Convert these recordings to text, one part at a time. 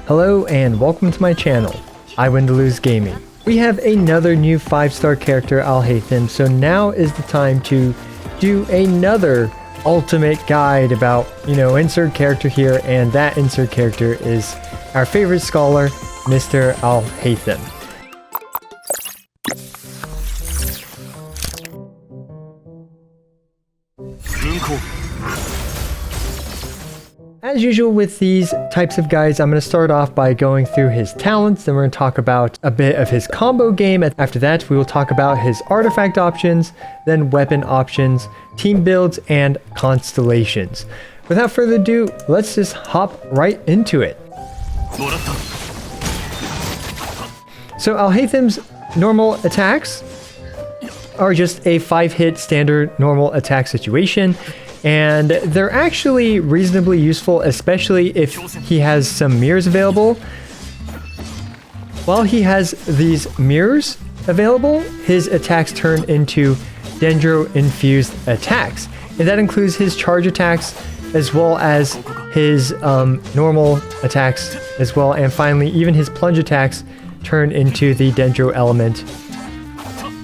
Hello and welcome to my channel, I Win to Lose Gaming. We have another new 5-star character, Alhaitham, so now is the time to do another ultimate guide about, insert character here, and that insert character is our favorite scholar, Mr. Alhaitham. As usual with these types of guides, I'm going to start off by going through his talents, then we're going to talk about a bit of his combo game. After that, we will talk about his artifact options, then weapon options, team builds, and constellations. Without further ado, let's just hop right into it. So Alhaitham's normal attacks are just a 5-hit standard normal attack situation. And they're actually reasonably useful, especially if he has some mirrors available. While he has these mirrors available, his attacks turn into Dendro-infused attacks. And that includes his charge attacks, as well as his normal attacks as well. And finally, even his plunge attacks turn into the Dendro element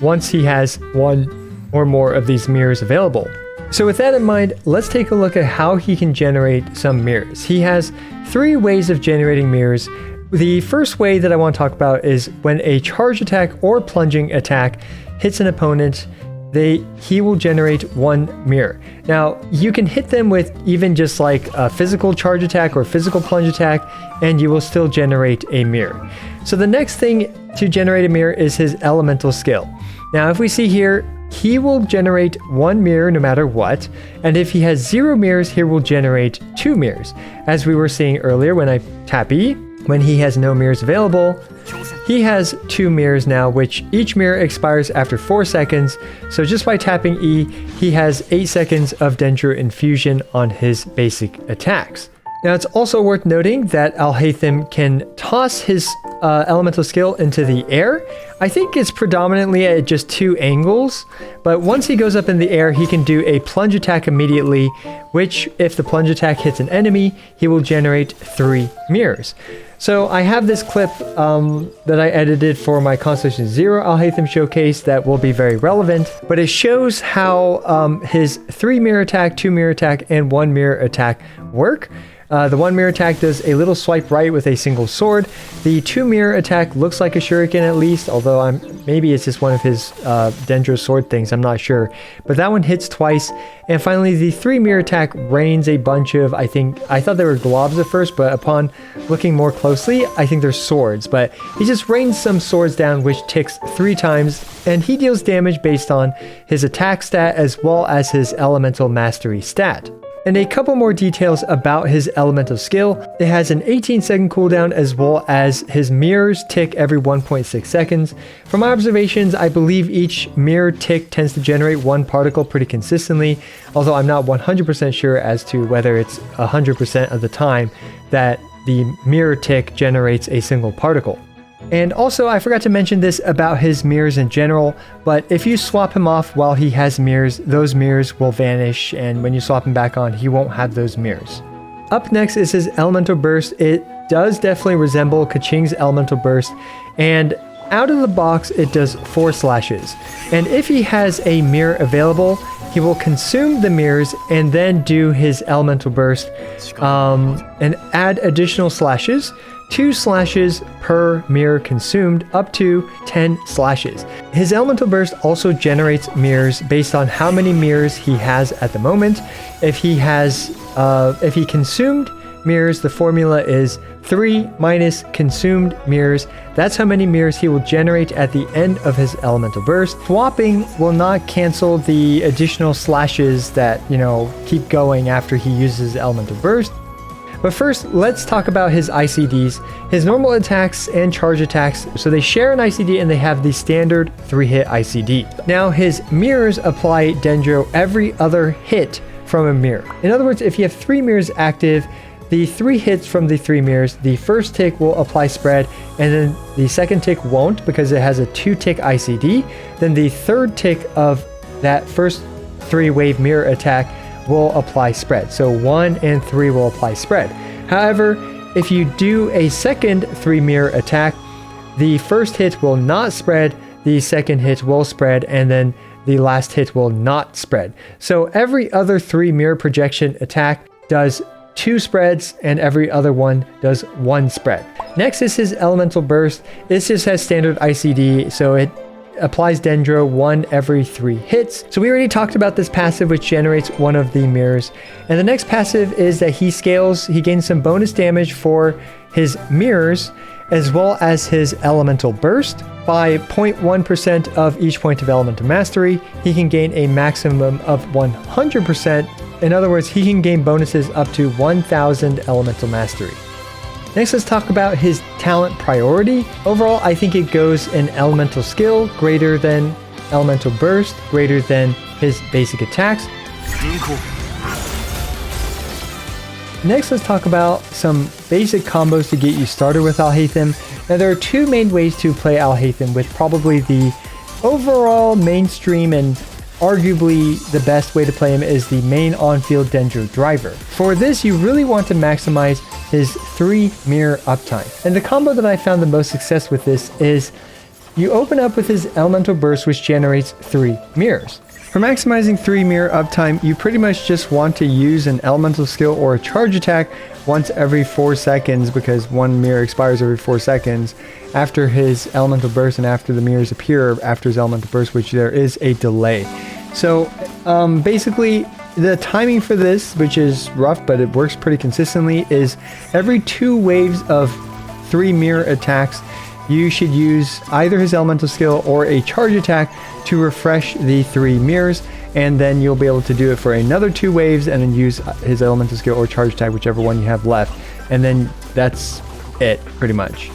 once he has one or more of these mirrors available. So with that in mind, let's take a look at how he can generate some mirrors. He has 3 ways of generating mirrors. The first way that I want to talk about is when a charge attack or plunging attack hits an opponent, he will generate 1 mirror. Now, you can hit them with even just like a physical charge attack or physical plunge attack, and you will still generate a mirror. So the next thing to generate a mirror is his elemental skill. Now, if we see here, he will generate 1 mirror no matter what, and if he has 0 mirrors, he will generate 2 mirrors. As we were seeing earlier when I tap E, when he has no mirrors available, he has 2 mirrors now, which each mirror expires after 4 seconds. So just by tapping E, he has 8 seconds of Dendro infusion on his basic attacks. Now, it's also worth noting that Alhaitham can toss his elemental skill into the air. I think it's predominantly at just 2 angles, but once he goes up in the air, he can do a plunge attack immediately, which, if the plunge attack hits an enemy, he will generate 3 mirrors. So I have this clip that I edited for my Constellation 0 Alhaitham showcase that will be very relevant, but it shows how his 3 mirror attack, 2 mirror attack, and 1 mirror attack work. The 1 mirror attack does a little swipe right with a single sword. The 2 mirror attack looks like a shuriken at least, although maybe it's just one of his Dendro sword things, I'm not sure. But that one hits twice. And finally, the 3 mirror attack rains a bunch of, I thought they were globs at first, but upon looking more closely, I think they're swords. But he just rains some swords down, which ticks 3 times, and he deals damage based on his attack stat as well as his elemental mastery stat. And a couple more details about his elemental skill. It has an 18-second cooldown as well as his mirrors tick every 1.6 seconds. From my observations, I believe each mirror tick tends to generate 1 particle pretty consistently, although I'm not 100% sure as to whether it's 100% of the time that the mirror tick generates a single particle. And also, I forgot to mention this about his mirrors in general, but if you swap him off while he has mirrors, those mirrors will vanish, and when you swap him back on, he won't have those mirrors. Up next is his elemental burst. It does definitely resemble Keqing's elemental burst, and out of the box, it does 4 slashes. And if he has a mirror available, he will consume the mirrors and then do his elemental burst and add additional slashes. 2 slashes per mirror consumed, up to 10 slashes. His elemental burst also generates mirrors based on how many mirrors he has at the moment. If he consumed mirrors, the formula is 3 minus consumed mirrors. That's how many mirrors he will generate at the end of his elemental burst. Swapping will not cancel the additional slashes that, keep going after he uses elemental burst. But first, let's talk about his ICDs, his normal attacks and charge attacks. So they share an ICD and they have the standard 3-hit ICD. Now his mirrors apply Dendro every other hit from a mirror. In other words, if you have 3 mirrors active, the 3 hits from the 3 mirrors, the first tick will apply spread, and then the second tick won't because it has a 2-tick ICD. Then the third tick of that first 3-wave mirror attack will apply spread. So 1 and 3 will apply spread. However, If you do a second 3 mirror attack, the first hit will not spread, the second hit will spread, and then the last hit will not spread. So every other 3 mirror projection attack does 2 spreads, and every other one does 1 spread. Next is his elemental burst. This just has standard ICD, so it applies Dendro 1 every 3 hits. So we already talked about this passive, which generates 1 of the mirrors. And the next passive is that he scales, he gains some bonus damage for his mirrors, as well as his elemental burst. By 0.1% of each point of elemental mastery, he can gain a maximum of 100%. In other words, he can gain bonuses up to 1000 elemental mastery. Next, let's talk about his talent priority. Overall, I think it goes in elemental skill greater than elemental burst, greater than his basic attacks. Next, let's talk about some basic combos to get you started with Alhaitham. Now, there are 2 main ways to play Alhaitham, with probably the overall mainstream and arguably the best way to play him is the main on-field Dendro driver. For this, you really want to maximize his 3 mirror uptime. And the combo that I found the most success with this is you open up with his elemental burst, which generates 3 mirrors. For maximizing 3 mirror uptime, you pretty much just want to use an elemental skill or a charge attack once every 4 seconds, because 1 mirror expires every 4 seconds after his elemental burst and after the mirrors appear after his elemental burst, which there is a delay. So basically the timing for this, which is rough but it works pretty consistently, is every 2 waves of 3 mirror attacks you should use either his elemental skill or a charge attack to refresh the 3 mirrors, and then you'll be able to do it for another 2 waves and then use his elemental skill or charge attack, whichever one you have left, and then that's it pretty much.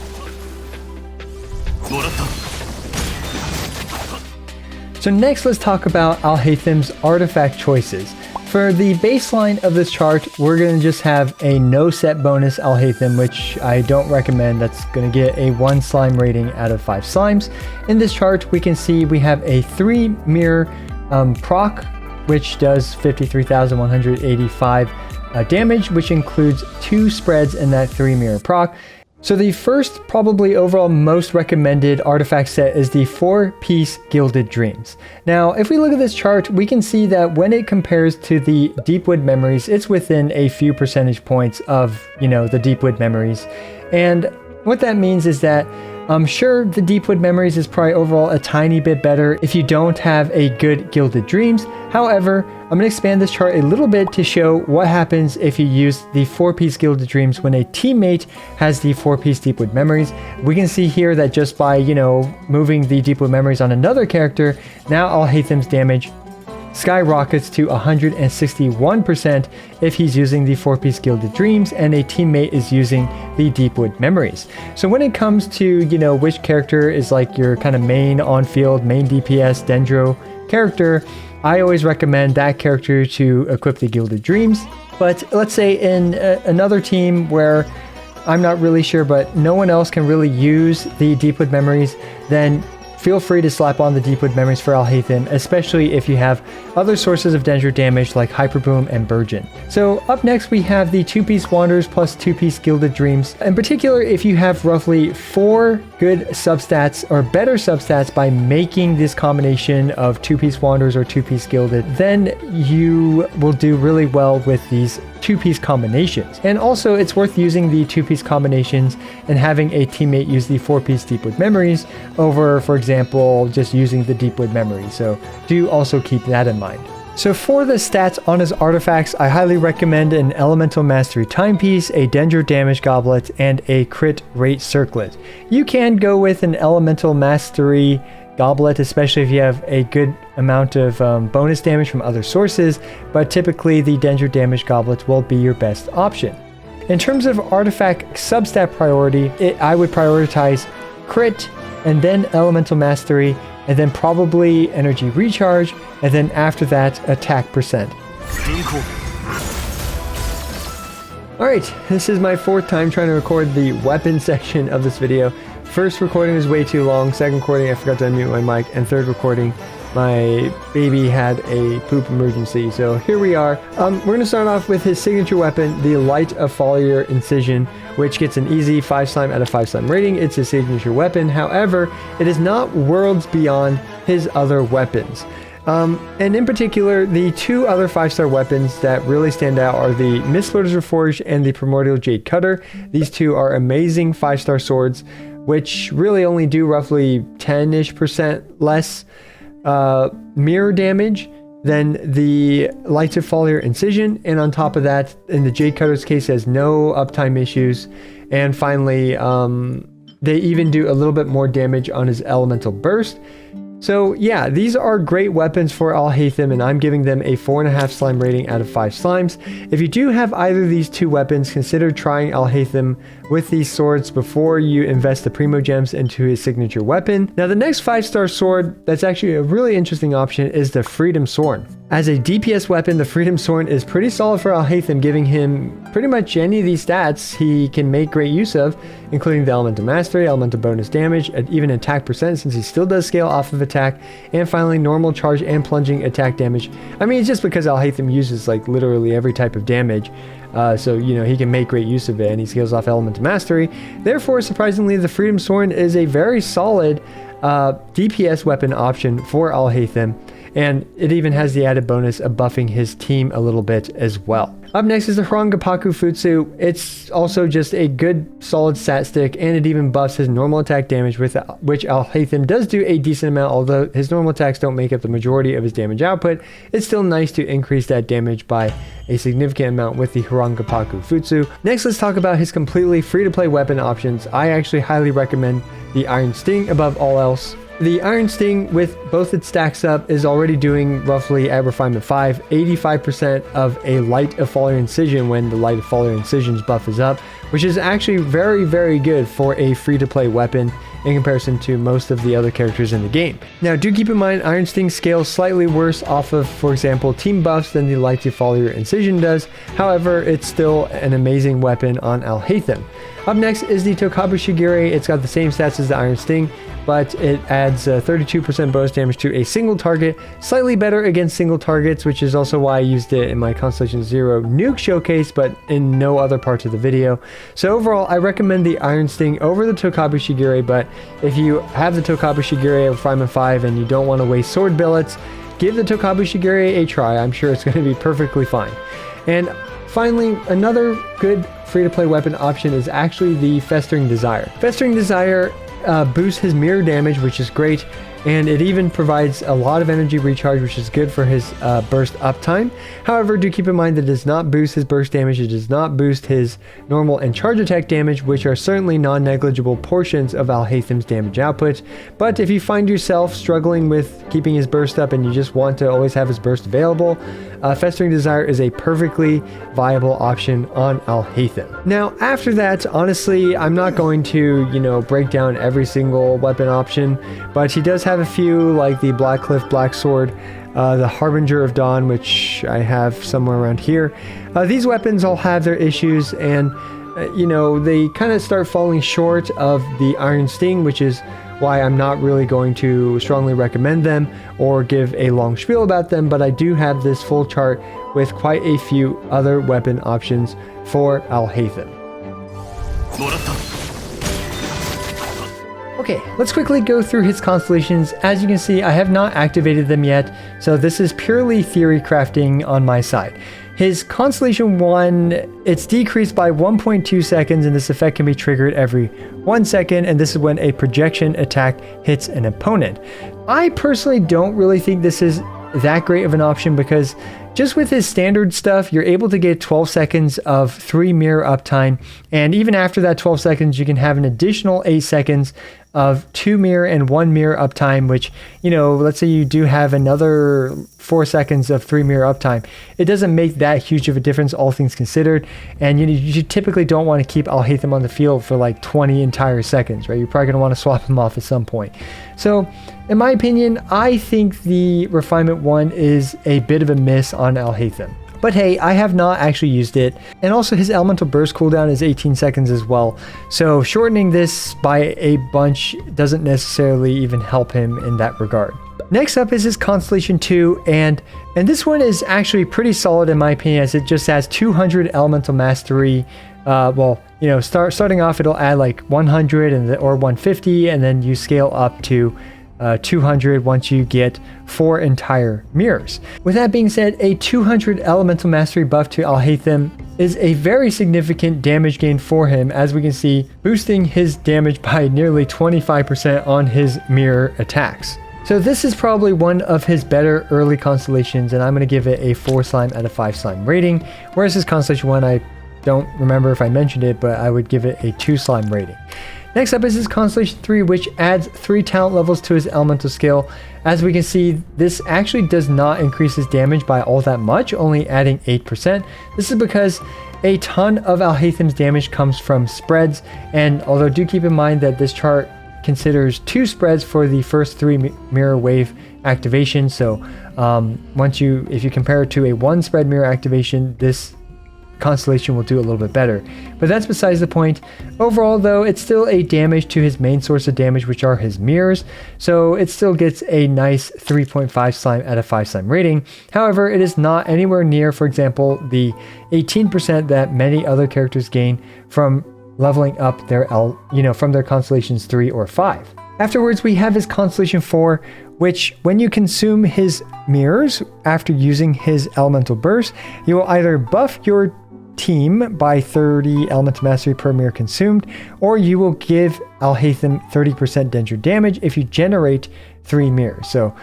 So next, let's talk about Alhaitham's artifact choices. For the baseline of this chart, we're going to just have a no set bonus Alhaitham, which I don't recommend. That's going to get a 1 slime rating out of 5 slimes. In this chart, we can see we have a 3 mirror proc, which does 53,185 damage, which includes 2 spreads in that 3 mirror proc. So the first, probably overall most recommended artifact set is the 4-piece Gilded Dreams. Now, if we look at this chart, we can see that when it compares to the Deepwood Memories, it's within a few percentage points of, the Deepwood Memories. And what that means is that sure, the Deepwood Memories is probably overall a tiny bit better if you don't have a good Gilded Dreams. However, I'm going to expand this chart a little bit to show what happens if you use the 4-piece Gilded Dreams when a teammate has the 4-piece Deepwood Memories. We can see here that just by, moving the Deepwood Memories on another character, now Alhaitham's damage skyrockets to 161% if he's using the 4-piece Gilded Dreams and a teammate is using the Deepwood Memories. So when it comes to, which character is like your kind of main on-field, main DPS Dendro character, I always recommend that character to equip the Gilded Dreams. But let's say in another team where I'm not really sure, but no one else can really use the Deepwood Memories, then feel free to slap on the Deepwood Memories for Alhaitham, especially if you have other sources of Dendro damage like Hyper Boom and Burgeon. So up next we have the 2-piece Wanderers plus 2-piece Gilded Dreams. In particular, if you have roughly 4 good substats or better substats by making this combination of 2-piece Wanderers or 2-piece Gilded, then you will do really well with these 2-piece combinations. And also it's worth using the 2-piece combinations and having a teammate use the 4-piece Deepwood Memories over, for example, just using the Deepwood Memory. So do also keep that in mind. So for the stats on his artifacts, I highly recommend an Elemental Mastery Timepiece, a Dendro Damage Goblet, and a Crit Rate Circlet. You can go with an Elemental Mastery Goblet, especially if you have a good amount of bonus damage from other sources, but typically the Dendro Damage Goblet will be your best option. In terms of artifact substat priority, I would prioritize Crit, and then Elemental Mastery, and then probably Energy Recharge, and then after that, Attack percent. Alright, this is my 4th time trying to record the weapon section of this video. First recording was way too long, second recording I forgot to unmute my mic, and third recording my baby had a poop emergency. So here we are. We're going to start off with his signature weapon, the Light of Foliar Incision, which gets an easy 5 slime out of 5 slime rating. It's his signature weapon. However, it is not worlds beyond his other weapons. And in particular, the 2 other 5-star weapons that really stand out are the Mistlord's Reforged and the Primordial Jade Cutter. These 2 are amazing 5-star swords, which really only do roughly 10-ish% less mirror damage than the Light of Foliar Incision. And on top of that, in the Jade Cutter's case, has no uptime issues. And finally, they even do a little bit more damage on his Elemental Burst. So yeah, these are great weapons for Alhaitham, and I'm giving them a 4.5 slime rating out of 5 slimes. If you do have either of these 2 weapons, consider trying Alhaitham with these swords before you invest the Primo Gems into his signature weapon. Now the next 5-star sword that's actually a really interesting option is the Freedom Sword. As a DPS weapon, the Freedom Sword is pretty solid for Alhaitham, giving him pretty much any of these stats he can make great use of, including the Elemental Mastery, Elemental Bonus Damage, and even attack percent since he still does scale off of attack, and finally normal charge and plunging attack damage. I mean, it's just because Alhaitham uses like literally every type of damage. So, you know, he can make great use of it, and he scales off Elemental Mastery. Therefore, surprisingly, the Freedom Sword is a very solid DPS weapon option for Alhaitham, and it even has the added bonus of buffing his team a little bit as well. Up next is the Hrangapaku Futsu. It's also just a good solid stat stick, and it even buffs his normal attack damage, with which Alhaitham does do a decent amount. Although his normal attacks don't make up the majority of his damage output, it's still nice to increase that damage by a significant amount with the Hrangapaku Futsu. Next, let's talk about his completely free-to-play weapon options. I actually highly recommend the Iron Sting above all else. The Iron Sting, with both its stacks up, is already doing roughly at Refinement 5, 85% of a Light of Foliar Incision when the Light of Foliar Incision's buff is up, which is actually very, very good for a free-to-play weapon in comparison to most of the other characters in the game. Now, do keep in mind, Iron Sting scales slightly worse off of, for example, team buffs than the Light of Foliar Incision does. However, it's still an amazing weapon on Alhaitham. Up next is the Tokabu Shigure. It's got the same stats as the Iron Sting, but it adds 32% bonus damage to a single target, slightly better against single targets, which is also why I used it in my Constellation Zero nuke showcase, but in no other parts of the video. So overall, I recommend the Iron Sting over the Tokabu Shigure, but if you have the Tokabu Shigure Refinement 5 and you don't want to waste sword billets, give the Tokabu Shigure a try. I'm sure it's going to be perfectly fine. And finally, another good free-to-play weapon option is actually the Festering Desire. Festering Desire boosts his mirror damage, which is great, and it even provides a lot of energy recharge, which is good for his burst uptime. However, do keep in mind that it does not boost his burst damage, it does not boost his normal and charge attack damage, which are certainly non-negligible portions of Alhaitham's damage output. But if you find yourself struggling with keeping his burst up and you just want to always have his burst available, Festering Desire is a perfectly viable option on Alhaitham. Now, after that, honestly, I'm not going to, break down every single weapon option, but he does have a few, like the Blackcliff Black Sword, the Harbinger of Dawn, which I have somewhere around here. These weapons all have their issues, and they kind of start falling short of the Iron Sting, which is why I'm not really going to strongly recommend them or give a long spiel about them, but I do have this full chart with quite a few other weapon options for Alhaitham. Okay, let's quickly go through his constellations. As you can see, I have not activated them yet, so this is purely theory crafting on my side. His Constellation 1, it's decreased by 1.2 seconds, and this effect can be triggered every 1 second, and this is when a projection attack hits an opponent. I personally don't really think this is that great of an option, because just with his standard stuff, you're able to get 12 seconds of 3 mirror uptime, and even after that 12 seconds, you can have an additional 8 seconds of 2 mirror and 1 mirror uptime, which, let's say you do have another 4 seconds of 3 mirror uptime. It doesn't make that huge of a difference, all things considered, and you typically don't want to keep Alhaitham on the field for like 20 entire seconds, right? You're probably going to want to swap him off at some point. So, in my opinion, I think the Refinement 1 is a bit of a miss on Alhaitham. But hey, I have not actually used it, and also his Elemental Burst cooldown is 18 seconds as well, so shortening this by a bunch doesn't necessarily even help him in that regard. Next up is his Constellation 2, and this one is actually pretty solid in my opinion, as it just has 200 elemental mastery. Well, you know, starting off it'll add like 100 or 150, and then you scale up to 200 once you get 4 entire mirrors. With that being said, a 200 elemental mastery buff to Alhaitham is a very significant damage gain for him, as we can see, boosting his damage by nearly 25% on his mirror attacks. So this is probably one of his better early constellations, and I'm going to give it a 4 slime out of 5 slime rating, whereas his Constellation 1, I don't remember if I mentioned it, but I would give it a 2 slime rating. Next up is his Constellation 3, which adds 3 talent levels to his elemental skill. As we can see, this actually does not increase his damage by all that much, only adding 8%. This is because a ton of Alhaitham's damage comes from spreads, and although do keep in mind that this chart considers 2 spreads for the first 3 mirror wave activation, so if you compare it to a 1 spread mirror activation, this Constellation will do a little bit better. But that's besides the point. Overall though, it's still a damage to his main source of damage, which are his mirrors, so it still gets a nice 3.5 slime out of 5 slime rating. However, it is not anywhere near, for example, the 18% that many other characters gain from leveling up their from their Constellations 3 or 5. Afterwards, we have his Constellation 4, which when you consume his mirrors after using his elemental burst, you will either buff your team by 30 elemental mastery per mirror consumed, or you will give Alhaitham 30% Dendro damage if you generate 3 mirrors. So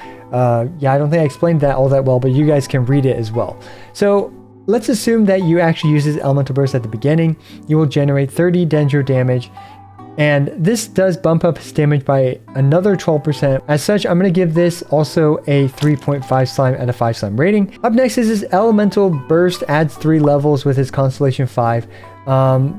yeah, I don't think I explained that all that well, but you guys can read it as well. So let's assume that you actually use his elemental burst at the beginning. You will generate 30 Dendro damage, and this does bump up his damage by another 12%. As such, I'm going to give this also a 3.5 slime out of 5 slime rating. Up next is his elemental burst, adds 3 levels with his Constellation 5.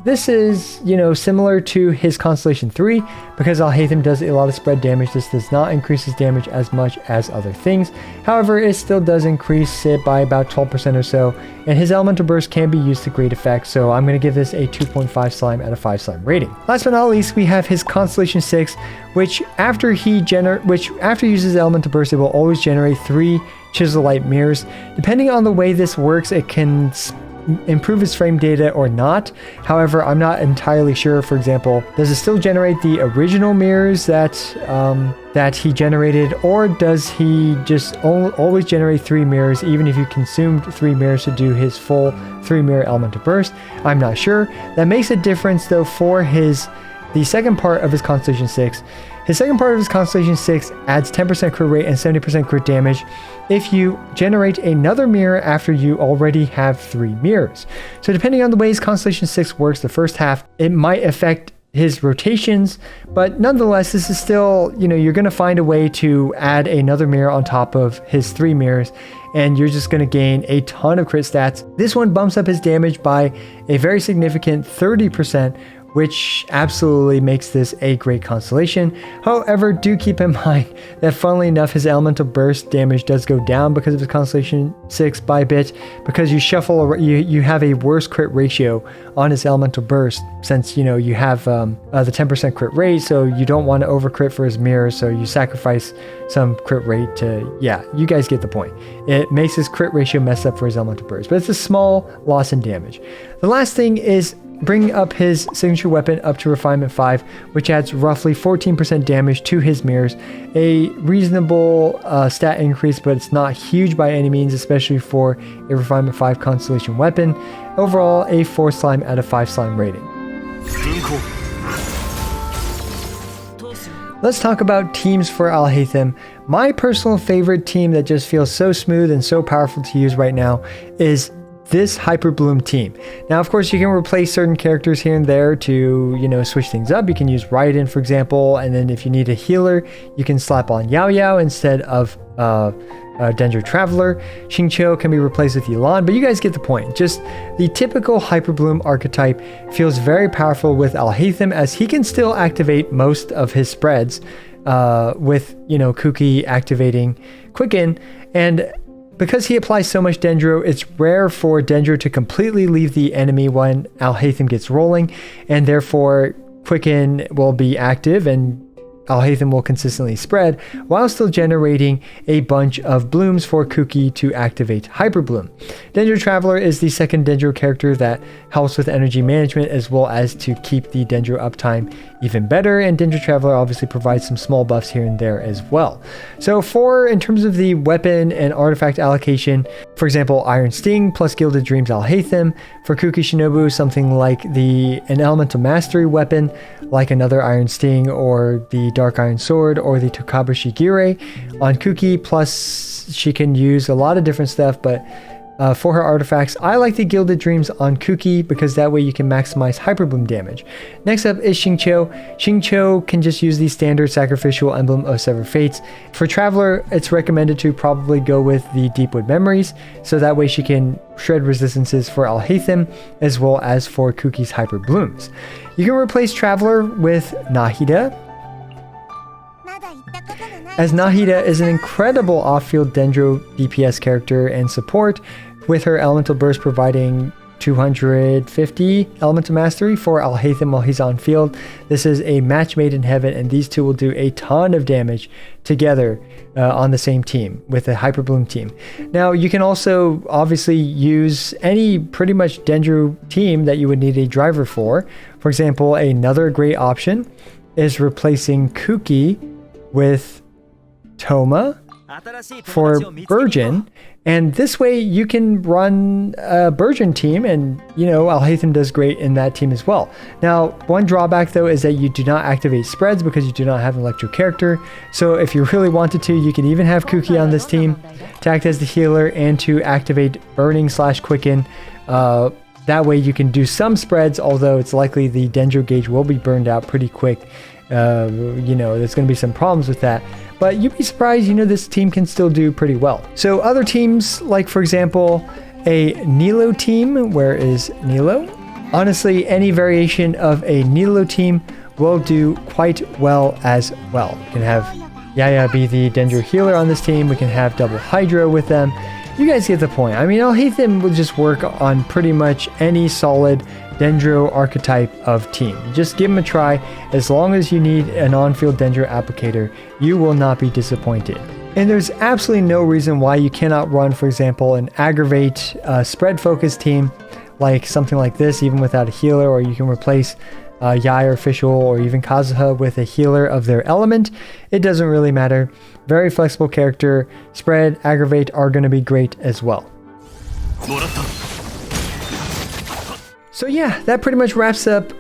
This is, similar to his Constellation 3, because Alhaitham does a lot of spread damage. This does not increase his damage as much as other things. However, it still does increase it by about 12% or so, and his elemental burst can be used to great effect, so I'm going to give this a 2.5 slime out of 5 slime rating. Last but not least, we have his Constellation 6, which after he uses elemental burst, it will always generate 3 chisel light mirrors. Depending on the way this works, it can improve his frame data or not. However, I'm not entirely sure. For example, does it still generate the original mirrors that he generated, or does he just always generate 3 mirrors even if you consumed 3 mirrors to do his full 3 mirror elemental burst? I'm not sure. That makes a difference though for the second part of his Constellation 6. His second part of his Constellation 6 adds 10% crit rate and 70% crit damage if you generate another mirror after you already have 3 mirrors. So depending on the way his Constellation 6 works, the first half, it might affect his rotations, but nonetheless, this is still, you're going to find a way to add another mirror on top of his 3 mirrors, and you're just going to gain a ton of crit stats. This one bumps up his damage by a very significant 30%, which absolutely makes this a great constellation. However, do keep in mind that funnily enough, his elemental burst damage does go down because of his Constellation 6 by a bit, because you have a worse crit ratio on his elemental burst, since you have the 10% crit rate, so you don't want to over crit for his mirror, so you sacrifice some crit rate to, you guys get the point. It makes his crit ratio mess up for his elemental burst, but it's a small loss in damage. The last thing is bringing up his signature weapon up to refinement 5, which adds roughly 14% damage to his mirrors. A reasonable stat increase, but it's not huge by any means, especially for a refinement 5 constellation weapon. Overall, a 4 slime out of 5 slime rating. Let's talk about teams for Alhaitham. My personal favorite team that just feels so smooth and so powerful to use right now is this Hyper Bloom team. Now, of course, you can replace certain characters here and there to, switch things up. You can use Raiden, for example, and then if you need a healer, you can slap on Yao Yao instead of Dendro Traveler. Xingqiu can be replaced with Yilan, but you guys get the point. Just the typical Hyper Bloom archetype feels very powerful with Alhaitham, as he can still activate most of his spreads with, Kuki activating Quicken, and because he applies so much Dendro, it's rare for Dendro to completely leave the enemy when Alhaitham gets rolling, and therefore Quicken will be active, and Alhaitham will consistently spread while still generating a bunch of blooms for Kuki to activate Hyper Bloom. Dendro Traveler is the second Dendro character that helps with energy management as well as to keep the Dendro uptime even better, and Dendro Traveler obviously provides some small buffs here and there as well. So in terms of the weapon and artifact allocation, for example, Iron Sting plus Gilded Dreams Alhaitham. For Kuki Shinobu, something like an Elemental Mastery weapon, like another Iron Sting or the Dark Iron Sword or the Tokabushi Gire. On Kuki, plus she can use a lot of different stuff, but for her artifacts, I like the Gilded Dreams on Kuki because that way you can maximize Hyper Bloom damage. Next up is Xingqiu. Xingqiu can just use the standard Sacrificial Emblem of Severed Fates. For Traveler, it's recommended to probably go with the Deepwood Memories, so that way she can shred resistances for Alhaitham as well as for Kuki's Hyper Blooms. You can replace Traveler with Nahida, as Nahida is an incredible off-field Dendro DPS character and support, with her Elemental Burst providing 250 Elemental Mastery for Alhaitham while he's on field. This is a match made in heaven, and these two will do a ton of damage together on the same team with a Hyper Bloom team. Now, you can also obviously use any pretty much Dendro team that you would need a driver for. For example, another great option is replacing Kuki with Toma for Burgeon, and this way you can run a Burgeon team, and Alhaitham does great in that team as well. Now, one drawback though is that you do not activate spreads because you do not have an electro character. So if you really wanted to, you can even have Kuki on this team to act as the healer and to activate Burning / Quicken. That way you can do some spreads, although it's likely the Dendro gauge will be burned out pretty quick. There's going to be some problems with that, but you'd be surprised, this team can still do pretty well. So other teams, like for example, a Nilo team. Where is Nilo? Honestly, any variation of a Nilo team will do quite well as well. We can have Yaya be the Dendro healer on this team. We can have double Hydro with them. You guys get the point. I mean, Alhaitham will just work on pretty much any solid Dendro archetype of team. Just give them a try. As long as you need an on-field Dendro applicator, you will not be disappointed. And there's absolutely no reason why you cannot run, for example, an aggravate spread focused team like something like this, even without a healer, or you can replace Yai or Official or even Kazuha with a healer of their element. It doesn't really matter. Very flexible character. Spread, aggravate are going to be great as well. So yeah, that pretty much wraps up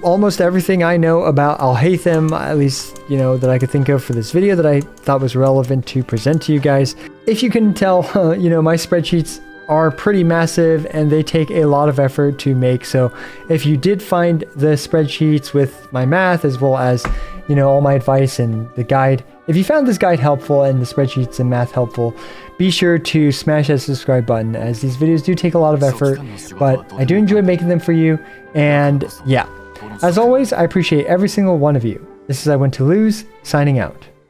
almost everything I know about Alhaitham, at least, that I could think of for this video that I thought was relevant to present to you guys. If you can tell, my spreadsheets are pretty massive and they take a lot of effort to make. So if you did find the spreadsheets with my math as well as, all my advice and the guide, if you found this guide helpful and the spreadsheets and math helpful, be sure to smash that subscribe button, as these videos do take a lot of effort, but I do enjoy making them for you. And yeah, as always, I appreciate every single one of you. This is I Went to Lose, signing out.